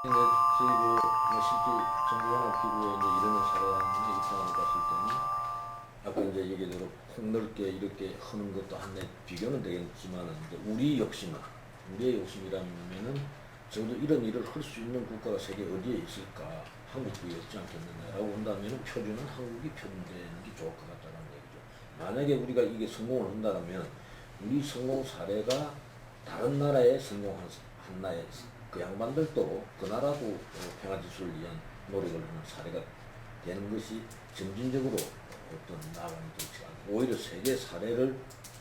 근데 저희 실제 정부연합 피부에 이제 이런 사례에 입장을 봤을 때는 아까 이제 얘기대로 폭넓게 이렇게 하는 것도 한데 비교는 되겠지만 이제 우리 욕심은 우리의 욕심이라면은 적어도 이런 일을 할 수 있는 국가가 세계 어디에 있을까? 한국도 있지 않겠느냐라고 한다면 표준은 한국이 표준되는 게 좋을 것 같다는 얘기죠. 만약에 우리가 이게 성공을 한다면 우리 성공 사례가 다른 나라에 성공한 나라의 그 양반들도 그 나라도 평화 지수를 위한 노력을 하는 사례가 되는 것이 점진적으로 어떤 나아가는 정치가 아니고 오히려 세계 사례를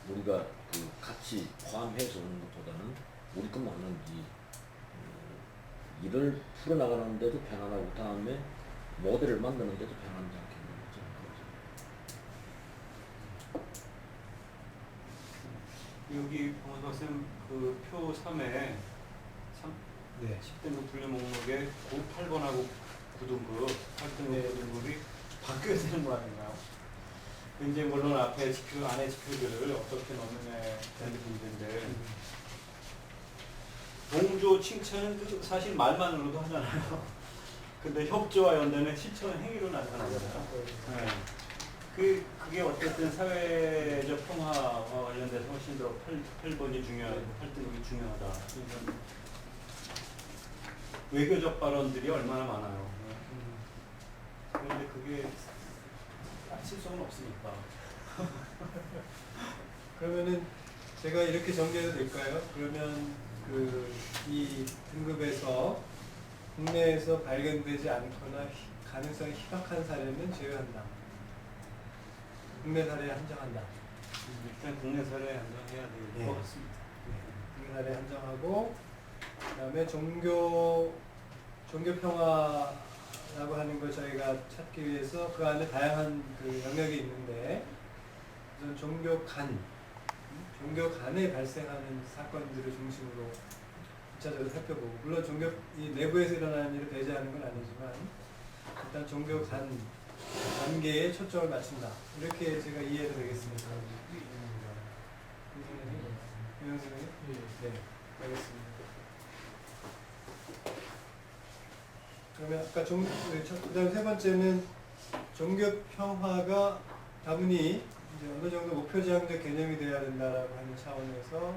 우리가 그 같이 포함해서 하는 것보다는 우리 것만 하는지 일을 풀어나가는데도 편안하고 다음에 모델을 만드는데도 편안하지 않겠는지 여기 박원석 선생님 그 표 3에 네. 10등급 분류 목록에 8번하고 9등급, 8등급 네. 9등급이 바뀌어야 되는 거 아닌가요? 이제 물론 앞에 지표, 안에 지표들을 어떻게 넣느냐에 대한 문제인데 동조 칭찬은 사실 말만으로도 하잖아요. 근데 협조와 연대는 실천은 행위로 나타나잖아요. 네. 그게 어쨌든 사회적 평화와 관련돼서 훨씬 더 8번이 중요하고 8등급이 중요하다. 외교적 발언들이 얼마나 많아요. 그런데 그게 실속은 없으니까. 그러면은 제가 이렇게 정리해도 될까요? 그러면 이 등급에서 국내에서 발견되지 않거나 가능성이 희박한 사례는 제외한다. 국내 사례에 한정한다. 일단 국내 사례 한정해야 될 것 같습니다. 네. 국내 사례 한정하고 그다음에 종교 평화라고 하는 걸 저희가 찾기 위해서 그 안에 다양한 그 영역이 있는데 우선 종교 간에 발생하는 사건들을 중심으로 2차적으로 살펴보고 물론 종교 이 내부에서 일어나는 일을 배제하는 건 아니지만 일단 종교 관계에 초점을 맞춘다 이렇게 제가 이해해도 되겠습니다. 윤영 선생님? 네, 알겠습니다. 그러면 아까 그다음 세 번째는 종교 평화가 다분히 이제 어느 정도 목표지향적 개념이 돼야 된다라고 하는 차원에서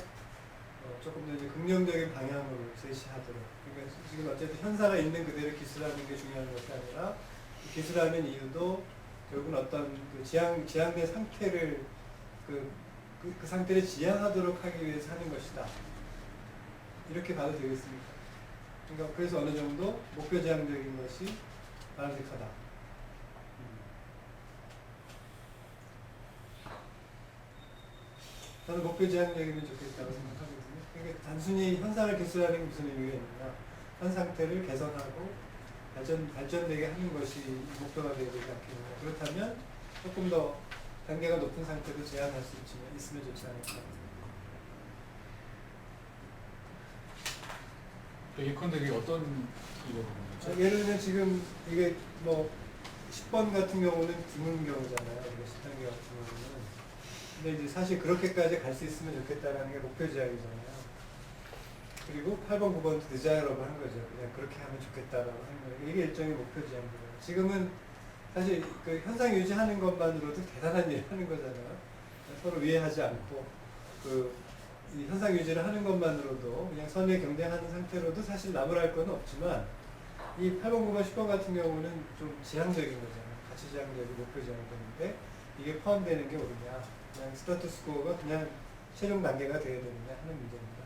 조금 더 이제 긍정적인 방향으로 제시하도록. 그러니까 지금 어쨌든 현사가 있는 그대로 기술하는 게 중요한 것이 아니라 기술하는 이유도 결국은 어떤 그 지향된 상태를 그 상태를 지향하도록 하기 위해서 하는 것이다. 이렇게 봐도 되겠습니까? 그러니까 그래서 어느 정도 목표지향적인 것이 바람직하다. 저는 목표지향적이면 좋겠다고 생각하거든요. 그러니까 단순히 현상을 개선하는 게 무슨 의미가 있느냐. 현 상태를 개선하고 발전되게 하는 것이 목표가 되어야 되지 않겠느냐. 그렇다면 조금 더 단계가 높은 상태도 제한할 수 있으면 좋지 않을까. 예컨대 그게 어떤 이거죠? 예를 들면 지금 이게 뭐 10번 같은 경우는 드문 경우잖아요. 이게 10단계 같은 경우는. 근데 이제 사실 그렇게까지 갈 수 있으면 좋겠다라는 게 목표지향이잖아요. 그리고 8번, 9번도 디자이어러블 한 거죠. 그냥 그렇게 하면 좋겠다라고 하는 거예요. 이게 일종의 목표지향이에요. 지금은 사실 그 현상 유지하는 것만으로도 대단한 일을 하는 거잖아요. 서로 위해하지 않고 이 현상 유지를 하는 것만으로도 그냥 선의 경쟁하는 상태로도 사실 나무랄 건 없지만 이 8번, 9번, 10번 같은 경우는 좀 지향적인 거잖아요. 가치 지향적이고 목표 지향적인데 이게 포함되는 게 옳으냐. 그냥 스타투스코어가 그냥 최종 단계가 되어야 되느냐 하는 문제입니다.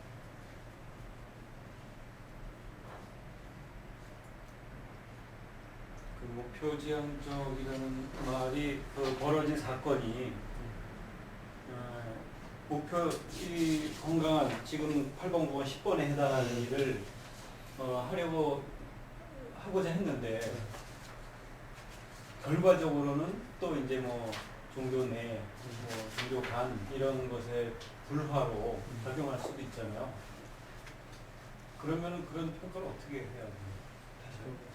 그 목표지향적이라는 말이 그 벌어진 사건이 목표 이 건강한 지금 8번, 9번, 10번에 해당하는 일을 하려고 하고자 했는데 결과적으로는 또 이제 뭐 종교 내, 뭐 종교 간 이런 것에 불화로 작용할 수도 있잖아요. 그러면은 그런 평가를 어떻게 해야 돼요?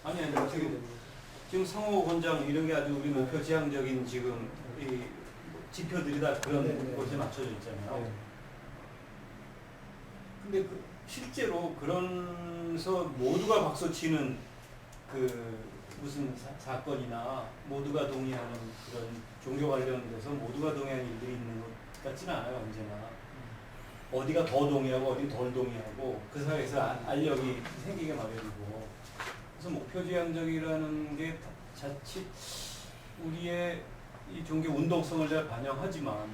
아니 지금 상호 권장 이런 게 아주 우리 목표 지향적인 지금 이 지표들이 다 그런 곳에 맞춰져 있잖아요. 근데 실제로 그런서 모두가 박수치는 그 무슨 사건이나 모두가 동의하는 그런 종교 관련돼서 모두가 동의하는 일들이 있는 것 같지는 않아요. 언제나 어디가 더 동의하고 어디 덜 동의하고 그 사이에서 알력이 생기게 마련이고, 그래서 목표지향적이라는 게 자칫 우리의 이 종교 운동성을 잘 반영하지만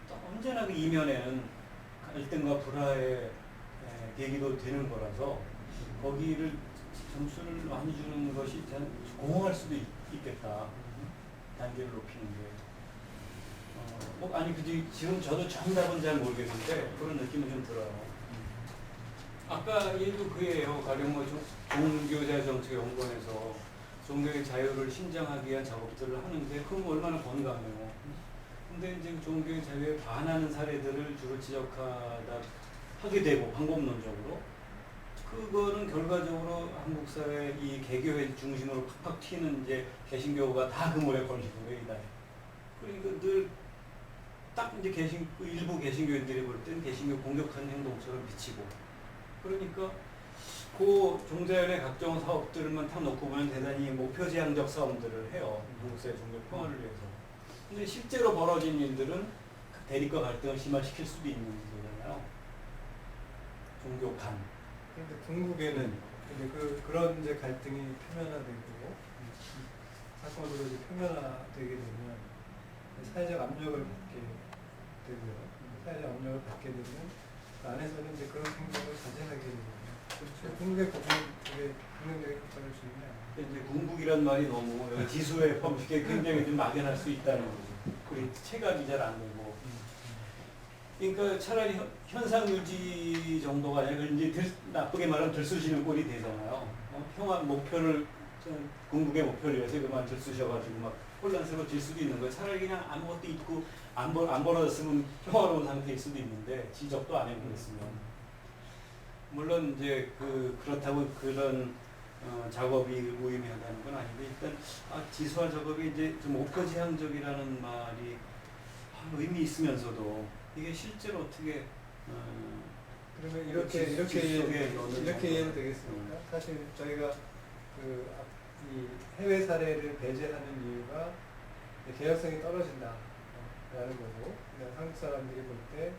또 언제나 그 이면에는 갈등과 불화의 계기도 되는 거라서 거기를 점수를 많이 주는 것이 공허할 수도 있겠다. 단계를 높이는 게. 아니 지금 저도 정답은 잘 모르겠는데 그런 느낌은 좀 들어요. 아까 얘도 그예요. 가령 뭐 종교자정책연구원에서 종교의 자유를 신장하기 위한 작업들을 하는데 그건 얼마나 건강해요. 근데 이제 종교의 자유에 반하는 사례들을 주로 지적하다 하게 되고 방법론적으로 그거는 결과적으로 한국 사회 이 개교회 중심으로 팍팍 튀는 이제 개신교가 다 그 모에 걸리고 왜이다. 그러니까 늘 딱 이제 일부 개신교인들이 볼 땐 개신교 공격하는 행동처럼 비치고, 그러니까 그 종자연의 각종 사업들만 다 놓고 보면 대단히 목표지향적 싸움들을 해요. 한국 사회 종교 평화를 위해서. 근데 실제로 벌어진 일들은 대립과 갈등을 심화시킬 수도 있는 거잖아요. 종교 간. 그런데 궁극에는 이제 그런 이제 갈등이 표면화되고 사건으로 이제 표면화되게 되면 사회적 압력을 받게 되고요. 사회적 압력을 받게 되면 그 안에서는 이제 그런 행동을 자제하게 되거든요. 그렇죠. 궁극의 부분 그게 긍정적인 효과를 주는 게 아니에요. 이제 궁극이란 말이 너무 지수의 법칙에 굉장히 좀 막연할 수 있다는 거죠. 그리고 체감이 잘 안 되고. 그러니까 차라리 현상 유지 정도가 아니라 이제 나쁘게 말하면 들쑤시는 꼴이 되잖아요. 평화 목표를 궁극의 목표를 위해서 그만 들쑤셔가지고 막 혼란스러워질 수도 있는 거예요. 차라리 그냥 아무것도 있고 안 벌어졌으면 평화로운 상태일 수도 있는데 지적도 안 해버렸으면. 물론 이제 그렇다고 그런 작업이 무의미하다는 건 아닌데 일단 지수화 작업이 이제 좀 목표지향적이라는 말이 의미 있으면서도 이게 실제로 어떻게 그러면 이렇게 이해는 되겠습니까? 사실 저희가 이 해외 사례를 배제하는 이유가 개혁성이 떨어진다라는 거고, 그냥 한국 사람들이 볼 때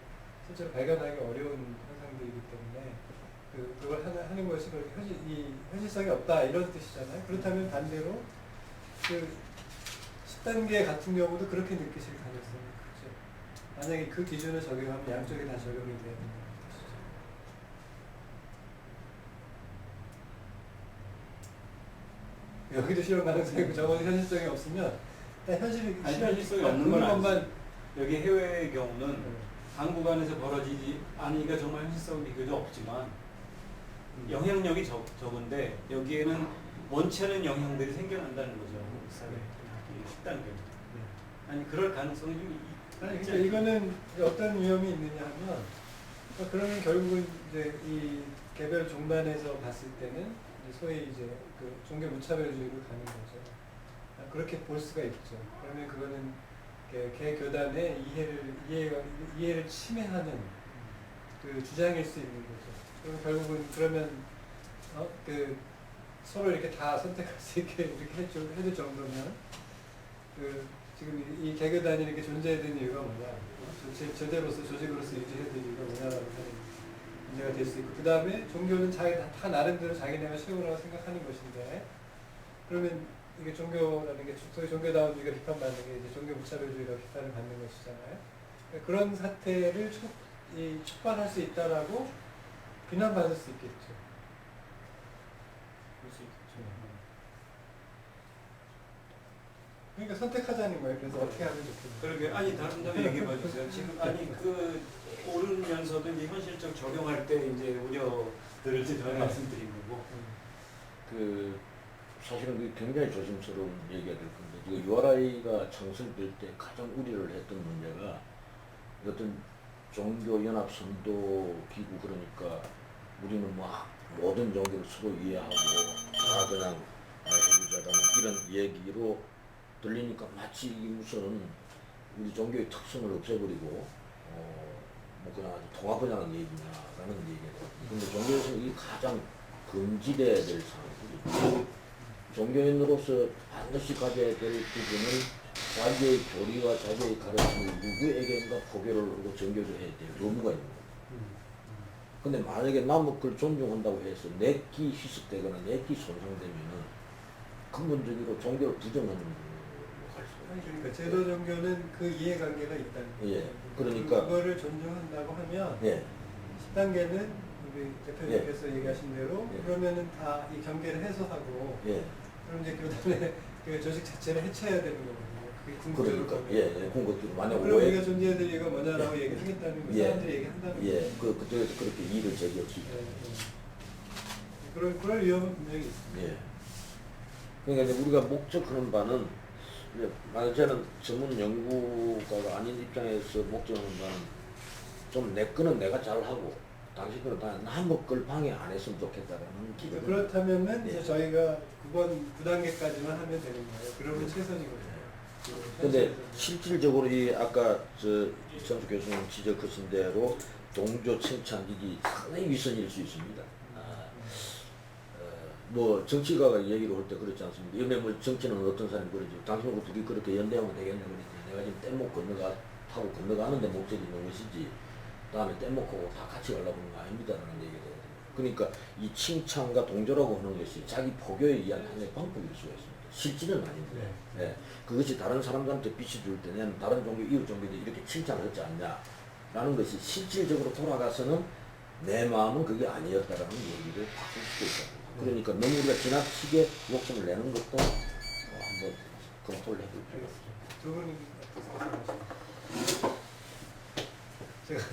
실제로 발견하기 어려운 현상들이기 때문에 그걸 하는 것이 그렇게 현실성이 없다 이런 뜻이잖아요. 그렇다면 반대로 10단계 같은 경우도 그렇게 느끼실 가능성이 크죠. 만약에 그 기준을 적용하면 양쪽이 다 적용이 돼야 된다는 뜻이죠. 여기도 실현 가능성이 있고 저거는 현실성이 없으면 현실성이 없는 건 것만 여기 해외의 경우는 한국 안에서 벌어지지 않으니까 정말 현실성은 비교적 없지만 영향력이 적은데 여기에는 원치 않은 영향들이 생겨난다는 거죠. 한국 사회 10단계. 아니 그럴 가능성이 좀 그러니까 이거는 어떤 위험이 있느냐 하면 그러면 결국은 이제 이 개별 종단에서 봤을 때는 소위 이제 그 종교 무차별주의로 가는 거죠. 그렇게 볼 수가 있죠. 그러면 그거는 개교단의 이해를 침해하는 그 주장일 수 있는 거죠. 그럼 결국은 그러면 서로 이렇게 다 선택할 수 있게 이렇게 해줄 정도면 지금 이 개교단이 이렇게 존재해야 되는 이유가 뭐냐? 제대로서 조직으로서 유지해야 되는 이유가 뭐냐라고 하는 문제가 될 수 있고, 그 다음에 종교는 다 나름대로 자기네가 최고라고 생각하는 것인데, 그러면 이게 종교라는 게 소위 종교다운주의가 비판받는 게 이제 종교 무차별주의라고 비판을 받는 것이잖아요. 그러니까 그런 사태를 촉발할 수 있다라고 비난받을 수 있겠죠. 볼 수 있죠. 그러니까 선택하자는 거예요. 그래서 어떻게 하면 좋겠냐. 그러게 다른 점에 얘기해 봐주세요. 지금 오르면서도 이제 현실적 적용할 때 이제 우려들을 제가 말씀드린 거고. 사실은 그게 굉장히 조심스러운 얘기가 될 건데, URI가 창설될 때 가장 우려를 했던 문제가 어떤 종교연합 선도 기구, 그러니까 우리는 모든 종교를 서로 이해하고 다 그냥 해주자라는 이런 얘기로 들리니까 마치 무슨 우리 종교의 특성을 없애버리고 뭐 그냥 아주 통합하자는 얘기냐라는 얘기예요. 근데 종교에서 이 가장 금지돼야 될 사항이 종교인으로서 반드시 가져야 될 부분은 자기의 교리와 자기의 가르침을 누구에게인가 포교를 하고 정교를 해야 될 의무가 있는 거예요. 근데 만약에 남의 걸 존중한다고 해서 내끼 희석되거나 내끼 손상되면은 근본적으로 종교를 부정하는 걸로 갈 수가 아니, 있죠. 그러니까 제도 종교는 그 이해관계가 있다는 거예요. 예, 그러니까 그거를 존중한다고 하면 예, 10단계는 우리 대표님께서 얘기하신 대로 예. 그러면은 다 이 경계를 해소하고 예, 그럼 이제 교단의 그 조직 자체를 해체해야 되는 거거든요. 그게 궁극적으로 그러니까 보면. 예, 예, 궁극적으로 만약 그럼 우리가 오해 존재해야 될 이유가 뭐냐라고 얘기하겠다는 거, 예. 사람들이 얘기한다는 거예요. 예, 그쪽에서 그렇게 이의를 제기할 수 있다. 그럴 위험은 분명히 있습니다. 예. 그러니까 이제 우리가 목적하는 바는 이제 만약 저는 전문 연구가가 아닌 입장에서 목적하는 바는 좀 내 거는 내가 잘하고 당신 거는 다 남의 걸 방해 안 했으면 좋겠다라는 기분. 그렇다면은 예. 이제 저희가 9단계까지만 하면 되는 거예요. 그러면 최선이거든요. 근데 실질적으로 이 아까 저 이천수 교수님 지적하신 대로 동조 칭찬 이게 상당히 위선일 수 있습니다. 뭐 정치가가 얘기를 할 때 그렇지 않습니까? 이번에 뭐 정치는 어떤 사람이 그러죠. 당신하고 둘이 그렇게 연대하면 되겠네 그랬지. 내가 지금 뗏목 타고 건너가는데 목적이 있는 것이지. 다음에 뗏목하고 다 같이 가려고 하는 거 아닙니다라는 얘기거든요. 그러니까 이 칭찬과 동조라고 하는 것이 자기 포교에 의한 하나의 방법일 수가 있습니다. 실질은 아닌데. 예. 그것이 다른 사람들한테 빛이 줄 때는 다른 종교, 이웃 종교들 이렇게 칭찬을 하지 않냐라는 것이 실질적으로 돌아가서는 내 마음은 그게 아니었다라는 얘기를 바꿀 수도 있다. 그러니까 너무 우리가 지나치게 욕심을 내는 것도 한번 검토를 해볼 필요가 있습니다. 두 분은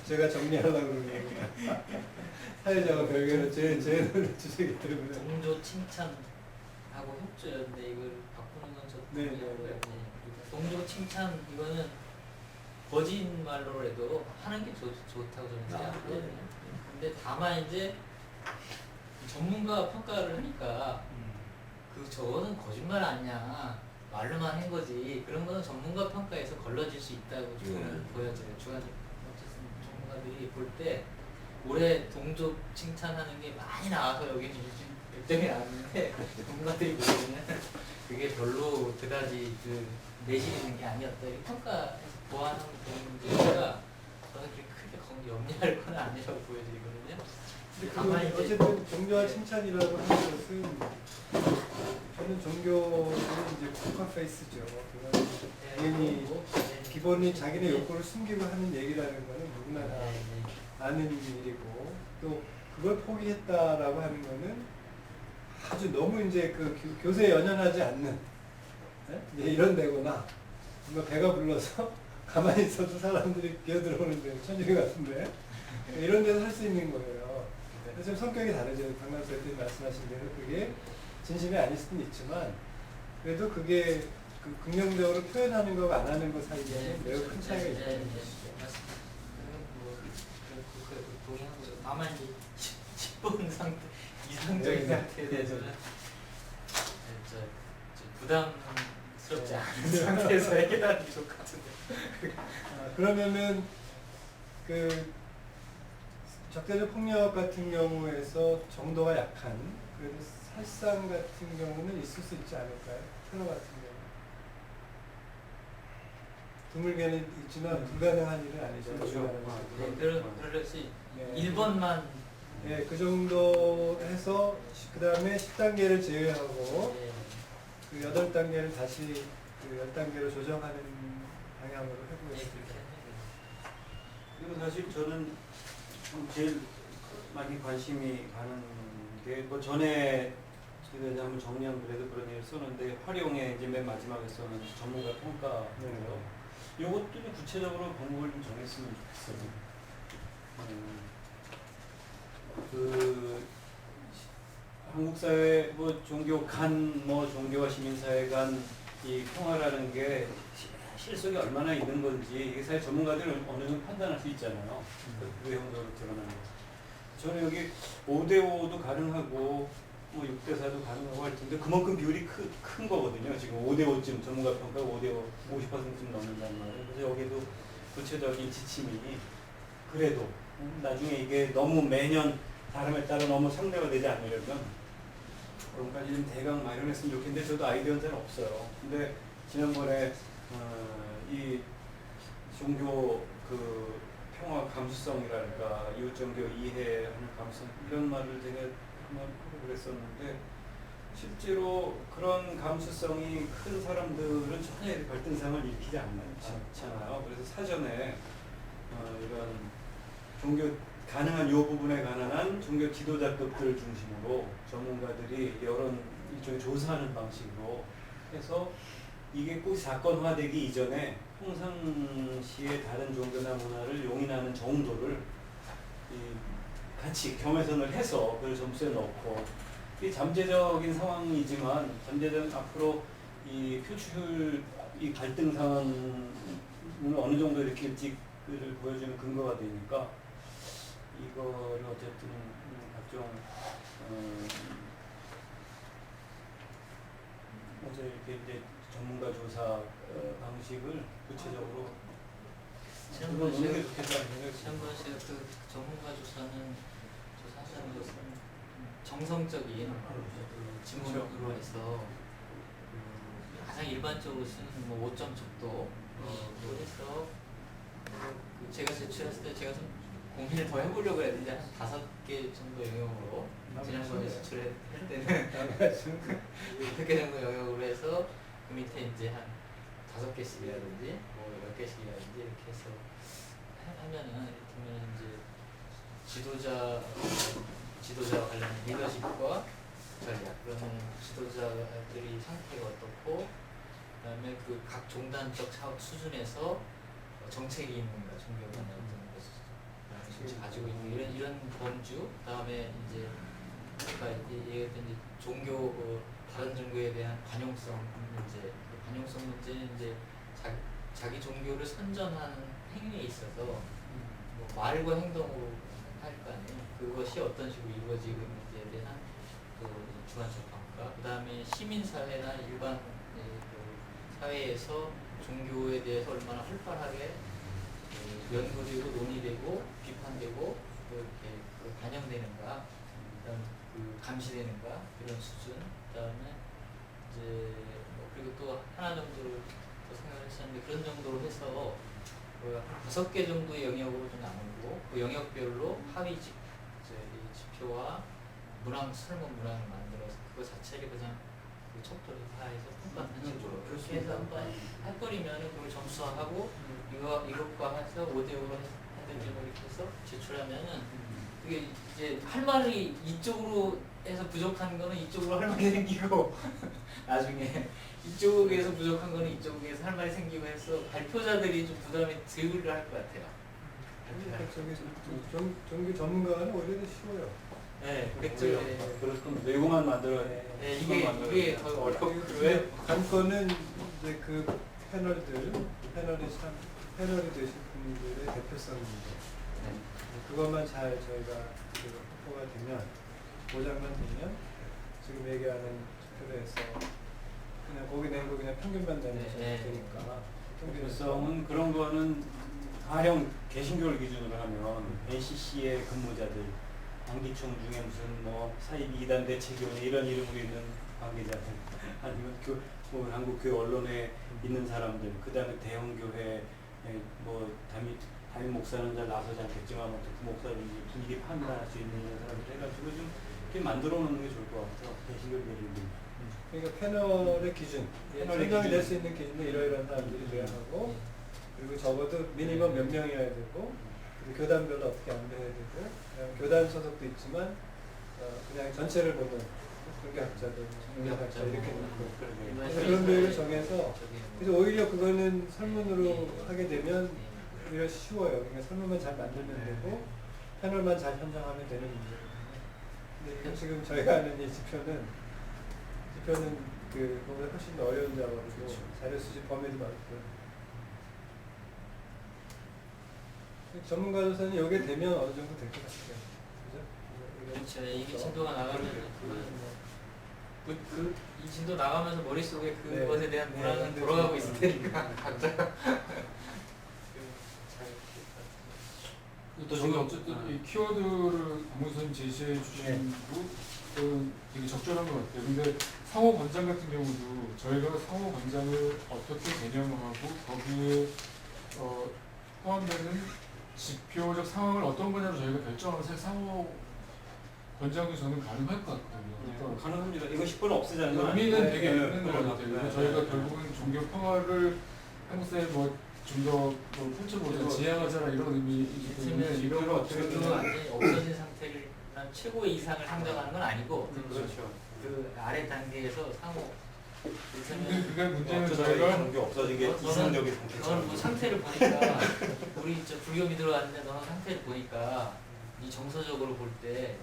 제가 정리하려고 그러는 얘기가 사회자가 별개로 제 눈을 주시기 때문에 동조 칭찬하고 협조였는데 이걸 바꾸는 건 저 네, 동의하고요. 네, 네. 동조 칭찬 이거는 거짓말로라도 하는 게 좋다고 저는 생각하거든요. 근데 다만 이제 전문가 평가를 하니까 저거는 거짓말 아니야 말로만 한 거지 그런 거는 전문가 평가에서 걸러질 수 있다고 저는 보여져요. 주관적으로 어쨌든 전문가들이 볼 때 올해 동조 칭찬하는 게 많이 나와서 여기는 요즘 몇 점이 나왔는데 전문가들이 보기에는 그게 별로 그다지 그 내실 있는 게 아니었다 이렇게 평가해서 보완하는 분들가 저는 그렇게 크게 거기 염려할 건 아니라고 보여지거든요. 다만 이제 어쨌든 종교와 칭찬이라고 하는 것은 저는 종교는 이제 포커페이스죠. 그건 당연히 기본이 자기네 욕구를 숨기고 하는 얘기라는 거는 누구나 다 아는 일이고 또 그걸 포기했다라고 하는 거는 아주 너무 이제 그 교세에 연연하지 않는 이제 이런 데거나 뭔가 배가 불러서 가만히 있어도 사람들이 기어들어오는데 천주교 같은데 이런 데서 할 수 있는 거예요. 좀 성격이 다르죠. 강남수 대표님 말씀하신 대로 그게 진심이 아닐 수는 있지만 그래도 그게 그 긍정적으로 표현하는 거와 안 하는 것 사이에는 매우 큰 차이가 있다는 것이죠. 동의하고요. 다만 이 10번 상태 이상적인 상태에 대해서는 부담스럽지 않은 상태에서 해결하는 게 좋을 것 같은데. 그러면은 그 적대적 폭력 같은 경우에서 정도가 약한 그래도 살상 같은 경우는 있을 수 있지 않을까요? 테러 같은 경우 드물게는 있지만 불가능한 일은 아니죠. 네, 그럴 수 네. 1번만 네, 그 정도 해서 그 다음에 10단계를 제외하고 그 8단계를 다시 그 10단계로 조정하는 방향으로 해보겠습니다. 그리고 사실 저는 제일 많이 관심이 가는 게 뭐 전에 제가 이제 한번 정리하면 그래도 그런 얘기를 썼는데 활용에 이제 맨 마지막에 써는 전문가 평가인데요. 요것도 좀 구체적으로 방법을 좀 정했으면 좋겠어요. 그 한국 사회 뭐 종교 간 뭐 종교와 시민사회 간 이 평화라는 게 실속이 얼마나 있는 건지 이게 사실 전문가들은 어느 정도 판단할 수 있잖아요. 그 외형적으로 드러나는 거. 저는 여기 5대5도 가능하고 뭐 6대4도 가능하고 할 텐데 그만큼 비율이 큰 거거든요. 지금 5대5쯤 전문가 평가가 5대5 50%쯤 넘는단 말이에요. 그래서 여기도 구체적인 지침이 그래도 나중에 이게 너무 매년 사람에 따라 너무 상대가 되지 않으려면 그런까지 좀 대강 마련했으면 좋겠는데 저도 아이디어는 잘 없어요. 근데 지난번에 이 종교 그 평화 감수성이랄까 이웃종교 이해하는 감수성 이런 말을 제가 한번 하고 그랬었는데 실제로 그런 감수성이 큰 사람들은 전혀 갈등상을 일으키지 않잖아요. 그래서 사전에 이런 종교 가능한 이 부분에 관한 종교 지도자급들을 중심으로 전문가들이 여러 일종의 조사하는 방식으로 해서 이게 꼭 사건화되기 이전에 평상시의 다른 종교나 문화를 용인하는 정도를 같이 경외선을 해서 그걸 점수에 넣고 이 잠재적인 상황이지만 잠재적 앞으로 이 표출 이 갈등 상황을 어느 정도 일으킬지를 보여주는 근거가 되니까 이거를 어쨌든 각종 어제 이렇게 이제 전문가 조사 방식을 구체적으로 지난번 넣는 게 제가 좋겠다는 생각이 지난번 제가 그 전문가 조사하는 것은 정성적인 그 지문으로 해서 가장 일반적으로 쓰는 뭐 5점 척도 해서 그 제가 제출했을 때 제가 좀 고민을 더 해보려고 했는데 한 5개 정도 영역으로 지난번에 제출할 때는 5개 정도 영역으로 해서 그 밑에 이제 한 5개씩이라든지 뭐 10개씩이라든지 이렇게 해서 하면은 이를테면 이제 지도자와 관련된 리더십과 전략 그러면 지도자들이 상태가 어떻고 그다음에 그 각 종단적 수준에서 정책이 있는가 종교가 어떤 것을 가지고 있는 이런 범주 그다음에 이제 아까 얘기했던 이제 종교 다른 종교에 대한 관용성 문제 그 관용성 문제는 이제 자기 종교를 선전하는 행위에 있어서 뭐 말과 행동으로 할 거 아니에요. 그것이 어떤 식으로 이루어지고 있는지에 대한 그 주관적 평가 그 다음에 시민사회나 일반 그 사회에서 종교에 대해서 얼마나 활발하게 연구되고 논의되고 비판되고 이렇게 반영되는가, 그 감시되는가 이런 수준. 그다음에 이제 뭐 그리고 또 하나 정도를 더 생각을 했었는데 그런 정도로 해서 한 5개 정도의 영역으로 좀 나누고 그 영역별로 하위 지표와 설문 문항을 만들어서 그거 자체를 그냥 그 척도를 다해서 평가하는 식으로 그렇게 해서 한번 해버리면 그걸 점수화하고 이것과 해서 5대5로 하든지 뭐 이렇게 해서 제출하면은 그게 이제 할 말이 이쪽으로 해서 부족한 거는 이쪽으로 할 말이 생기고 나중에 이쪽에서 부족한 거는 이쪽에서 할 말이 생기고 해서 발표자들이 좀 부담이 덜 할 것 같아요. 종교 전문가는 오히려 쉬워요. 네, 그렇죠. 그래서 내용만 만들어야 돼. 네, 이게 더 어렵고 왜 관건은 이제 그 패널이 되신 분들의 대표성입니다. 그것만 잘 저희가 확보가 되면 보장만 되면 지금 얘기하는 투표에서 그냥 거기 낸 거 그냥 평균만 내면 되니까 대표성은 그런 거는 가령 개신교를 기준으로 하면 NCC의 근무자들 방기총 중에 무슨 뭐 사이비 이단 대책위원회 이런 이름으로 있는 관계자들 아니면 뭐 한국 교회 언론에 있는 사람들 그다음에 대형 교회 뭐 담임 목사는 잘 나서지 않겠지만 그 목사를 분위기 판단할 수 있는 이런 사람들 해가지고 좀 이렇게 만들어 놓는 게 좋을 것 같아요. 개신교 교리들. 그러니까 패널의 기준, 설명이 될 수 있는 기준은 이러이러한 사람들이 돼야 하고 그리고 적어도 미니멈 몇 명이어야 되고 그리고 교단별로 어떻게 안배해야 되고 교단 소속도 있지만 그냥 전체를 보는 성경학자들, 성경학자 이렇게 놓고 그런 비율을 정해서 그래서 오히려 그거는 설문으로 하게 되면 오히려 쉬워요. 그러니까 설문만 잘 만들면 되고 패널만 잘 선정하면 되는 문제거든요. 근데 지금 저희가 하는 이 지표는 그거보다 훨씬 더 어려운 작업이고 자료 수집 범위도 많고요. 전문가로서는 이게 되면 어느 정도 될 것 같아요. 그죠? 그렇죠. 이게 진도가 나가면 이 진도 나가면서 머릿속에 그것에 대한 문항은 돌아가고 있을 테니까 각자가 또 저는 지금- 어쨌든 아. 이 키워드를 박문수님 제시해 주신 건 되게 적절한 것 같아요. 근데 상호 권장 같은 경우도 저희가 상호 권장을 어떻게 개념하고 거기에 포함되는 지표적 상황을 어떤 거냐로 저희가 결정하면서 상호 권장도 저는 가능할 것 같거든요. 그러니까 가능합니다. 이거 10분 없애자는 건 의미는 아니고. 되게 네, 있는 것 같아요. 네, 그래서 네. 저희가 결국은 종교 평화를 한국사에 좀 더 펼쳐보자, 그리고 지향하자라 이런 의미이기 때문에 있으면 이런 거 어떻게 어떻게든 보면 완전히 없어진 상태를 한 최고의 이상을 상정하는 건 아니고 그렇죠. 그 아래 단계에서 상호 근데 그게 문제는 어쩌다 저희가 종교 없어진 게 너는- 이상적인 너는 상태처럼. 뭐 상태를 보니까 우리 저 불교 믿으러 왔는데 너는 상태를 보니까 이 정서적으로 볼 때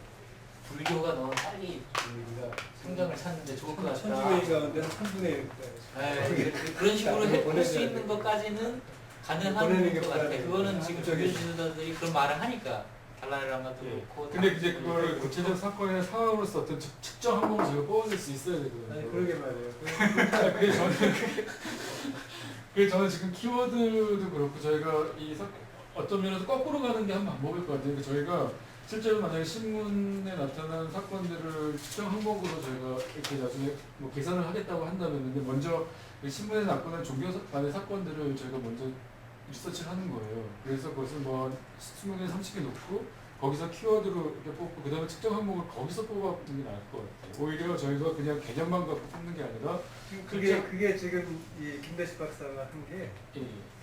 불교가 너는 빨리 우리가 성경을 찾는데 좋을 것 같다. 천주교인 가운데 한 3분의 1. 그런 식으로 해볼 수 보내줘야 있는 돼. 것까지는 보내는 가능한 게 것 같아. 불가능해. 그거는 지금 저기- 종교 지도자들이 그런 말을 하니까 달라라마도 예. 그렇고. 근데 이제 그거를 구체적 사건이나 상황으로서 어떤 특정 항목을 저희가 뽑아낼 수 있어야 되거든요. 아니 그러게 말이에요. 그래서 저는 지금 키워드도 그렇고 저희가 어떤 면에서 거꾸로 가는 게 한 방법일 것 같아요. 그러니까 저희가 실제로 만약에 신문에 나타난 사건들을 특정 항목으로 저희가 이렇게 나중에 뭐 계산을 하겠다고 한다면, 근데 먼저 그 신문에 나타난 종교 간의 사건들을 저희가 먼저 리서치를 하는 거예요. 그래서 그것을 뭐 20개, 30개 놓고 거기서 키워드로 이렇게 뽑고 그 다음에 특정 항목을 거기서 뽑아보는 게 나을 것 같아요. 오히려 저희가 그냥 개념만 갖고 뽑는 게 아니라 그게 지금 이 김대식 박사가 한 게 예,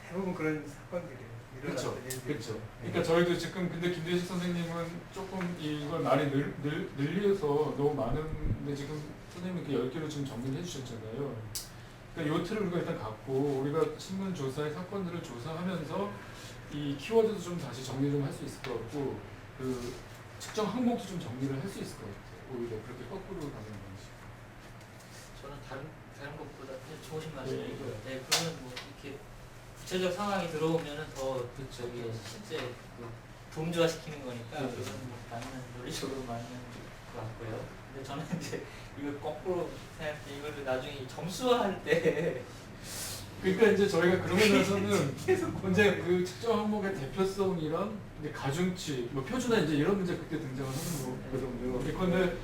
대부분 그런 사건들이에요. 그렇죠. 일어났던 일들이. 그렇죠. 네. 그러니까 저희도 지금 근데 김대식 선생님은 조금 이걸 많이 늘려서 너무 많은데 지금 선생님이 이렇게 10개로 지금 정리를 해주셨잖아요. 그러니까 요 틀을 우리가 일단 갖고 우리가 신문 조사의 사건들을 조사하면서 이 키워드도 좀 다시 정리 좀 할 수 있을 것 같고 그 특정 항목도 좀 정리를 할 수 있을 것 같아요. 오히려 그렇게 거꾸로 가는 방식. 저는 다른 것보다 그냥 좋으신 말씀이고, 네. 네, 그러면 뭐 이렇게 구체적 상황이 들어오면은 더 저기 실제 그 동조화 시키는 거니까 네. 그건 뭐 맞는 논리적으로 맞는 것 같고요. 근데 저는 이제 이걸 거꾸로 생각해 이거를 나중에 점수화할 때 그러니까 이제 저희가 그러고 나서는 이제 그 특정 항목의 대표성이랑 이제 가중치, 뭐 표준화 이제 이런 문제 그때 등장을 하는 거거든요. 예컨대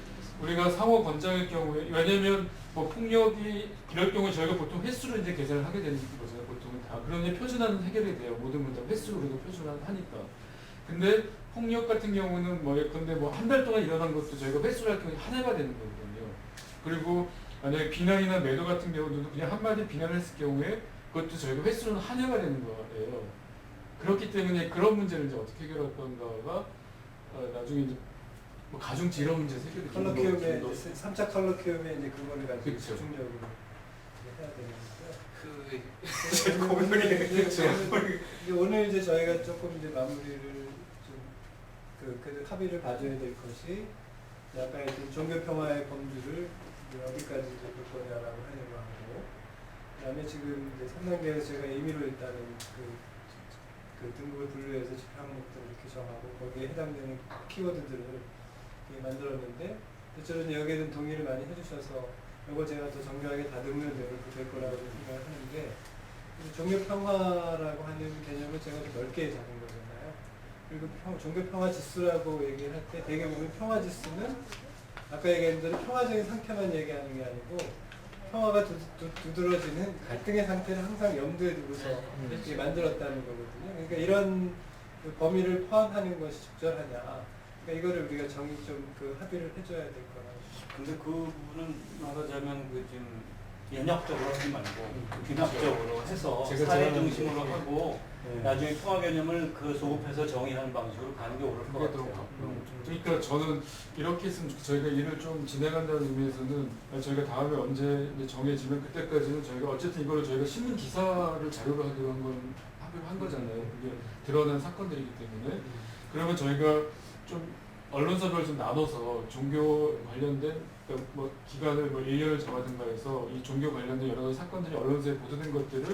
우리가 상호 권장일 경우에 왜냐면 뭐 폭력이 이럴 경우에 저희가 보통 횟수로 이제 계산을 하게 되는 거잖아요. 보통은 다 그런 이제 표준화는 해결이 돼요. 모든 문제 횟수로 우리가 표준화를 하니까. 근데 폭력 같은 경우는 뭐 예컨대 뭐 한 달 동안 일어난 것도 저희가 횟수로 할 경우에 한 해가 되는 거거든요. 그리고 만약에 비난이나 매도 같은 경우도 그냥 한마디 비난을 했을 경우에 그것도 저희가 횟수로는 한 해가 되는 거예요. 그렇기 때문에 그런 문제를 이제 어떻게 해결할 건가가 나중에 이제 뭐 가중치 이런 문제에서 해결이 컬러 좀 더- 키움에 좀 더- 3차 컬러 키움에 이제 그거를 가지고 그렇죠. 집중적으로 해야 되니까. 그 오늘 이제 저희가 조금 이제 마무리를 그 합의를 봐줘야 될 것이 약간 이제 종교 평화의 범주를 이제 어디까지 이제 볼 거냐라고 하려고 하고, 그다음에 지금 이제 3단계에서 제가 임의로 일단은 그 등급을 분류해서 지표 항목들을 이렇게 정하고 거기에 해당되는 키워드들을 이렇게 만들었는데, 대체로 여기에는 동의를 많이 해주셔서 이걸 제가 더 정교하게 다듬으면 될 거라고 생각을 하는데, 종교 평화라고 하는 개념을 제가 좀 넓게 잡은 거잖아요. 그리고 종교 평화 지수라고 얘기할 때 대개 보면 평화 지수는 아까 얘기한 대로 평화적인 상태만 얘기하는 게 아니고 평화가 두드러지는 갈등의 상태를 항상 염두에 두고서 이렇게 만들었다는 거거든요. 그러니까 이런 그 범위를 포함하는 것이 적절하냐. 그러니까 이거를 우리가 좀 그 합의를 해줘야 될 거라고. 근데 그 부분은 말하자면 그 좀 연역적으로 하지 말고 귀납적으로 해서 제가 사회 제안한 중심으로 게- 하고 네. 나중에 평화 개념을 그 소급해서 정의하는 방식으로 가는 게 옳을 것 그게 더 같아요. 그러니까 저는 이렇게 했으면 저희가 일을 좀 진행한다는 의미에서는 저희가 다음에 언제 이제 정해지면 그때까지는 저희가 어쨌든 이거를 저희가 신문 기사를 자료로 하기로 합의를 한 거잖아요. 그게 드러난 사건들이기 때문에 그러면 저희가 좀 언론사별 좀 나눠서 종교 관련된 그러니까 뭐 기간을 뭐 1년을 정하든가 해서 이 종교 관련된 여러 가지 사건들이 언론사에 보도된 것들을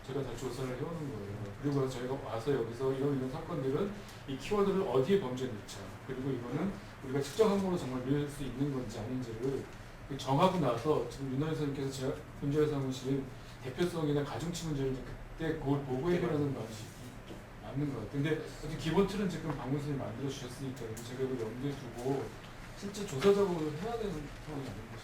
저희가 다 조사를 해오는 거예요. 그리고 나서 저희가 와서 여기서 이런 사건들은 이 키워드를 어디에 범죄에 넣자. 그리고 이거는 우리가 특정 항목으로 정말 밀 수 있는 건지 아닌지를 정하고 나서 지금 윤나희 선생님께서 제가 문제를 삼으신 대표성이나 가중치 문제를 이제 그때 그걸 보고 해결하는 방식이 맞는 것 같아요. 근데 어떤 기본 틀은 지금 박 교수님이 만들어 주셨으니까 제가 이걸 염두에 두고 실제 조사적으로 해야 되는 상황이 아닌가.